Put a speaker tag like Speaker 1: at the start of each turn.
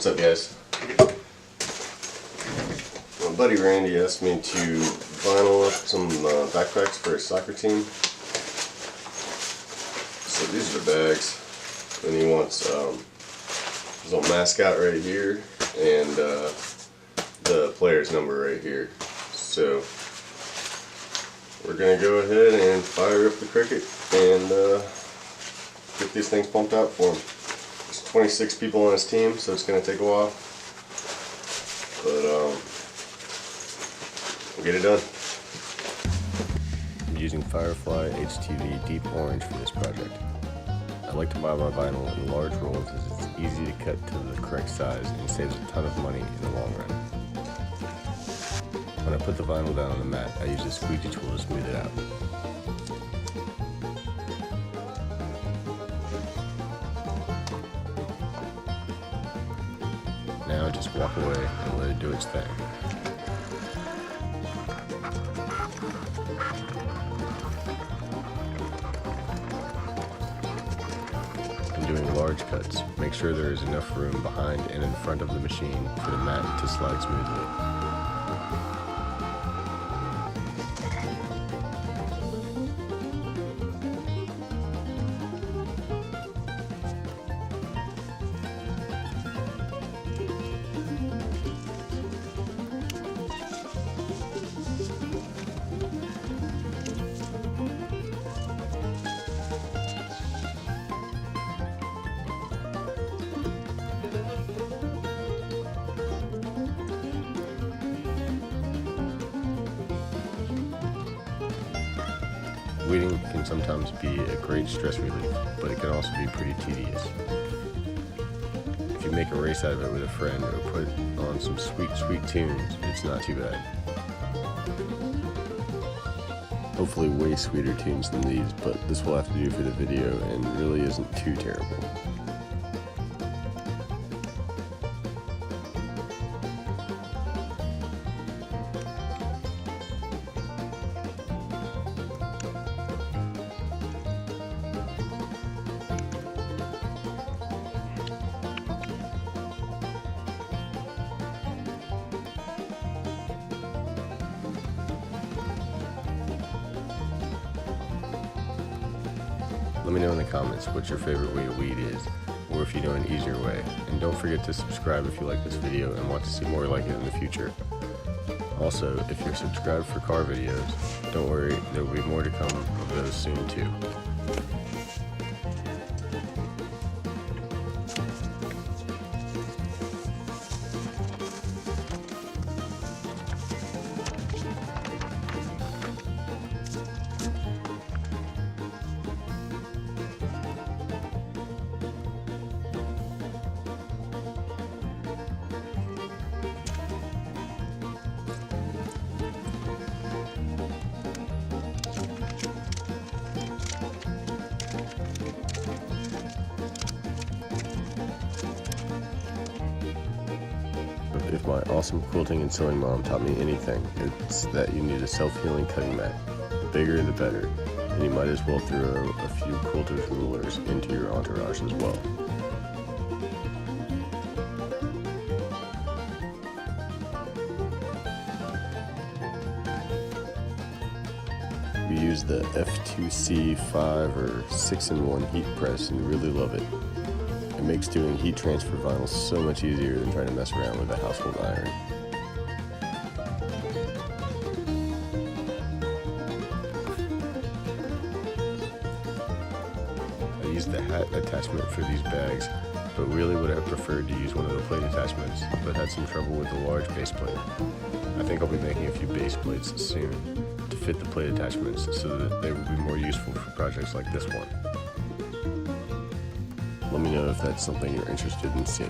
Speaker 1: What's up, guys? My buddy Randy asked me to vinyl up some backpacks for his soccer team. So these are the bags, and he wants his little mascot right here and the player's number right here. So we're gonna go ahead and fire up the Cricut and get these things pumped out for him. There's 26 people on his team, so it's gonna take a while, but we'll get it done. I'm using Firefly HTV Deep Orange for this project. I like to buy my vinyl in large rolls as it's easy to cut to the correct size and saves a ton of money in the long run. When I put the vinyl down on the mat, I use a squeegee tool to smooth it out. Now just walk away and let it do its thing. When doing large cuts, make sure there is enough room behind and in front of the machine for the mat to slide smoothly. Weeding can sometimes be a great stress relief, but it can also be pretty tedious. If you make a race out of it with a friend or put on some sweet tunes, it's not too bad. Hopefully way sweeter tunes than these, but this will have to do for the video and really isn't too terrible. Let me know in the comments what your favorite way to weed is, or if you know an easier way. And don't forget to subscribe if you like this video and want to see more like it in the future. Also, if you're subscribed for car videos, don't worry, there will be more to come of those soon too. If my awesome quilting and sewing mom taught me anything, it's that you need a self-healing cutting mat. The bigger the better, and you might as well throw a few quilter's rulers into your entourage as well. We use the F2C 5 or 6-in-1 heat press and really love it. It makes doing heat transfer vinyl so much easier than trying to mess around with a household iron. I used the hat attachment for these bags, but really would have preferred to use one of the plate attachments, but had some trouble with the large base plate. I think I'll be making a few base plates soon to fit the plate attachments so that they will be more useful for projects like this one. Let me know if that's something you're interested in seeing.